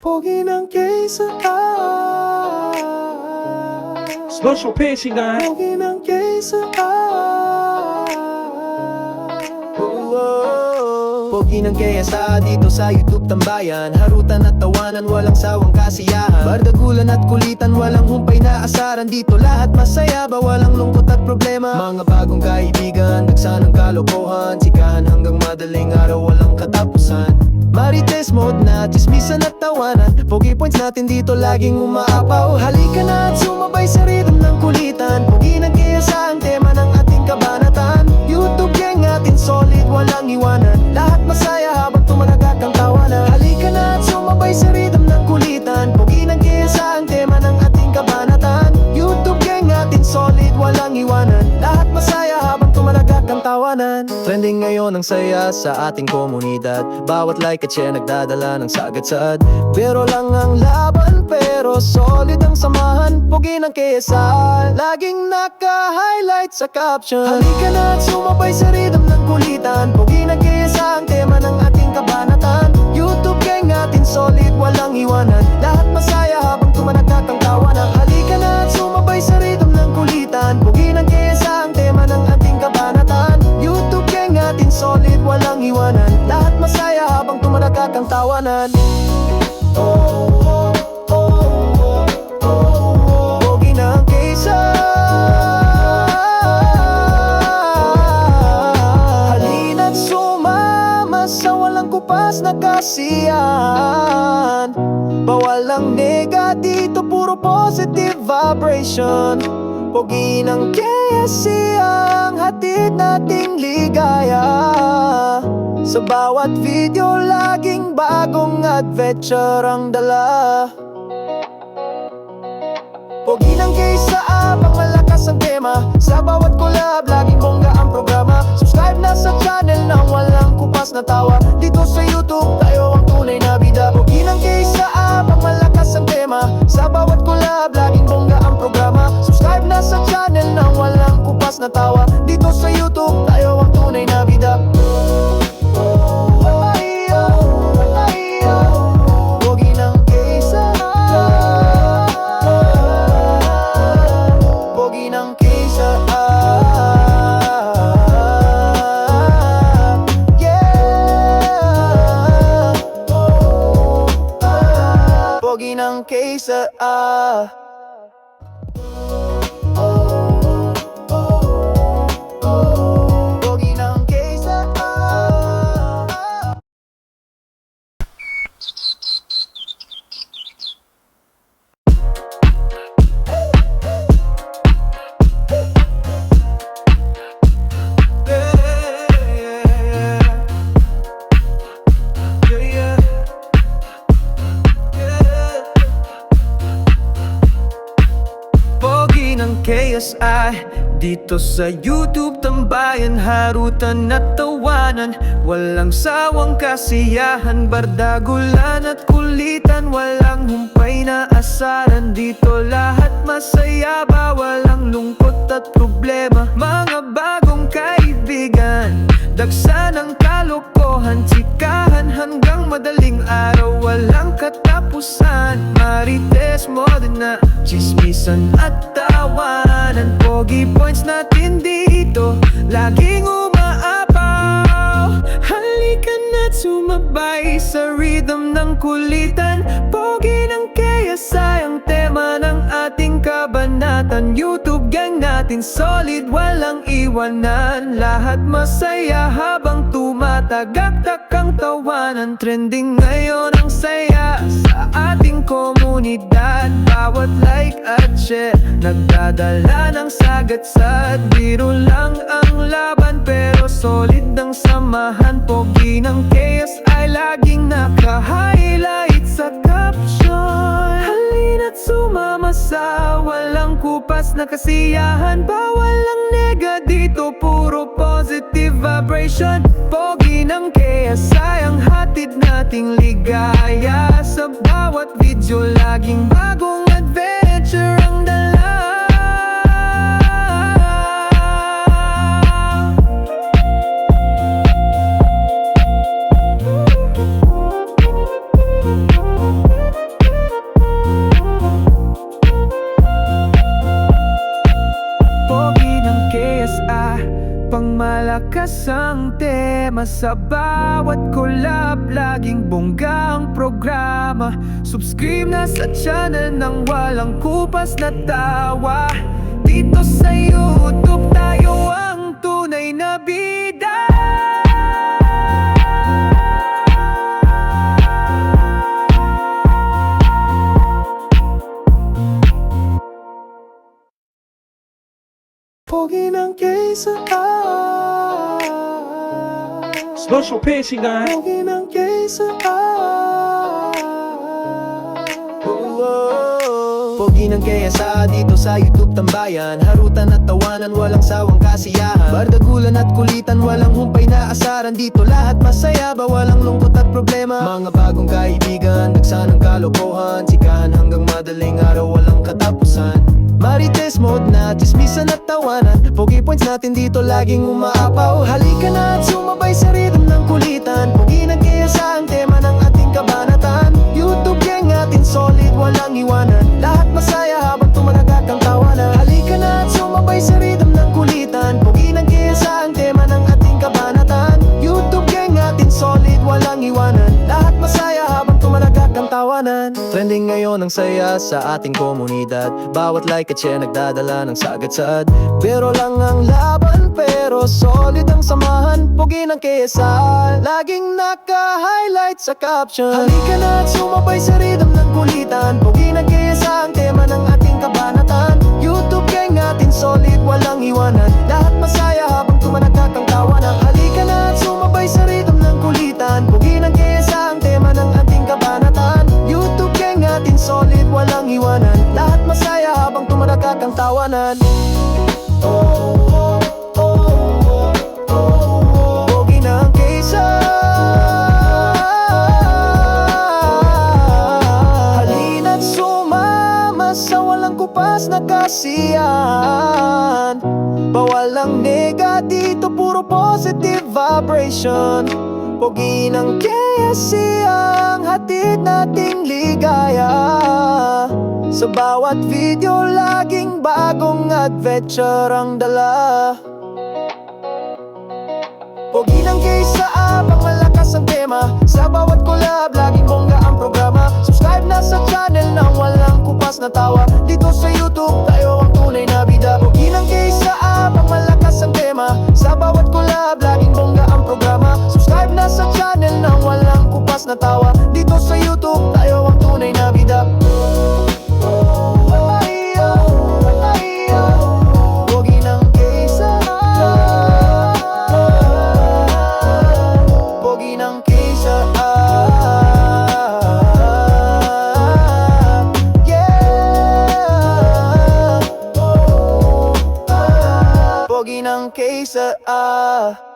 Pogi ng kaysa Social pacing na. Pogi ng kaysa Pogi ng KSA dito sa YouTube tambayan. Harutan at tawanan, walang sawang kasiyahan. Bardagulan at kulitan, walang humpay na asaran. Dito lahat masaya, ba walang lungkot at problema. Mga bagong kaibigan, dagsa ng kalokohan. Sikahan hanggang madaling araw, walang katapusan. Marites mode na, chismisan at tawanan. Pogi points natin dito laging umaapaw. Halika na at sumabay sa rhythm ng kulitan. Pogi ng KSA ang tema ng ating kabanatan. YouTube gang natin solid, walang iwanan. Lahat masaya habang tumalagak ang tawanan. Halika na at sumabay sa rhythm ng kulitan. Pogi ng KSA ang tema ng ating kabanatan. YouTube gang natin solid, walang iwanan. Lahat masaya habang tumalagak ang tawanan. Trending ngayon ang saya sa ating komunidad. Bawat like at share nagdadala ng sagad-sad. Pero lang ang laban pero solid ang samahan. Pogi ng KSA, laging naka-highlight sa caption. Halika na at sumabay sa rhythm ng kulitan. Pogi ng KSA ang tema ng ating kabanatan. YouTube gang natin solid, walang iwanan. Lahat masaya habang tumanagak ang tawanan. Halika na at sumabay sa rhythm ng kulitan. Pogi ng KSA ang tema ng ating kabanatan. YouTube gang natin solid, walang iwanan. Lahat masaya habang tumanagak ang tawanan. Pogi ng KSA. Halina't sumama sa walang kupas na kasiyahan. Bawal ang nega dito, puro positive vibration. Pogi ng KSA ang hatid nating ligaya. Sa bawat video laging bagong adventure ang dala. Pogi ng KSA, pang malakas ang tema. Sa bawat collab, laging bongga ang programa. Subscribe na sa channel na walang kupas na tawa. Dito sa YouTube, tayo ang tunay na bida. Pogi ng KSA, pang malakas ang tema. Sa bawat collab, laging bongga ang programa. Subscribe na sa channel na walang kupas na tawa. Dito sa YouTube, tayo ang tunay na bida. Pogi ng KSA. Pogi ng KSA. Yeah. Pogi ng KSA. Pogi ng KSA. Pogi ng KSI dito sa YouTube tambayan. Harutan at tawanan, walang sawang kasiyahan. Bardagulan at kulitan, walang humpay na asaran. Dito lahat masaya, ba walang lungkot at problema. Mga bagong kaibigan, dagsa ng kalokohan. Sikahan hanggang madaling araw, walang katapusan. Marites mode na, chismisan at tawanan. Pogi points natin dito, laging umaapaw. Halika na't sumabay sa rhythm ng kulitan. Pogi ng KSA ang tema ng ating kabanatan. YouTube gang natin solid, walang iwanan. Lahat masaya habang tumatagaktak ang tawanan. Trending ngayon ang saya sa ating komunidad. Bawat like at share nagdadala ng sagat-sad. Biro lang ang laban pero solid ang samahan. Pogi ng KSA ay laging naka-highlight sa caption. kaysa. Walang kupas na kasiyahan, bawal ang nega dito, puro positive vibration. Pogi ng KSI ang hatid nating ligaya. Sa bawat video laging bagong adventure ang dala. Pogi ng KSI, pangmalakas ang tema. Sa bawat collab, laging bongga ang programa. Subscribe na sa channel ng walang kupas na tawa. Dito sa YouTube, tayo ang tunay na bida. Pogi ng KSI, Social Pasingan. pogi ng KSI. Pogi ng KSI dito sa YouTube tambayan. Harutan at tawanan, walang sawang kasiyahan. Bardagulan at kulitan, walang humpay na asaran. Dito lahat masaya, ba walang lungkot at problema. Mga bagong kaibigan, nagsanang kalokohan. Sikahan hanggang madaling araw, walang katapusan. Marites mode na, chismisan at tawanan. Pogi points natin dito laging umaapaw. Halika na at sumabay sa rhythm ng kulitan. Pogi ng KSI ang tema ng ating kabanatan. YouTube gang natin solid, walang iwanan. Lahat masaya habang tumanagak ang tawanan. Halika na at sumabay sa rhythm ng kulitan. Pogi ng KSI ang tema ng ating kabanatan. YouTube gang natin solid, walang iwanan. Lahat masaya habang tumanagak ang tawanan. Trending ngayon ang saya sa ating komunidad. Bawat like at share nagdadala ng sagad-saad. Pero lang ang laban, pero solid ang samahan. Pogi ng KSI, laging naka-highlight sa caption. Halika na at sumabay sa rhythm ng kulitan. Pogi ng KSI ang tema ng ating kabanatan. YouTube gang natin solid, walang iwanan. Lahat masaya habang tumanagak ang tawanan. Halika na at sumabay sa rhythm ng kulitan. Pogi ng KSI ang tema ng ating kabanatan. YouTube gang natin solid, walang iwanan. Lahat masaya habang tumanagak ang tawanan. Pogi ng KSI, halina't sumama sa walang kupas na kasiyahan. Bawal ang nega dito, puro positive vibration. Pogi ng KSI ang hatid nating ligaya. Sa bawat video laging bagong adventure ang dala. Pogi ng KSI, pangmalakas ang tema. Sa bawat collab, laging bongga ang programa. Subscribe na sa channel ng walang kupas na tawa. Dito sa YouTube, tayo ang tunay na bida. Pogi ng KSI, pangmalakas ang tema. Sa bawat collab, laging bongga ang programa. Subscribe na sa channel ng walang kupas na tawa. Dito sa YouTube, tayo ang tunay na bida. Pogi ng KSI, pogi ng KSI, yeah. Pogi ng KSI.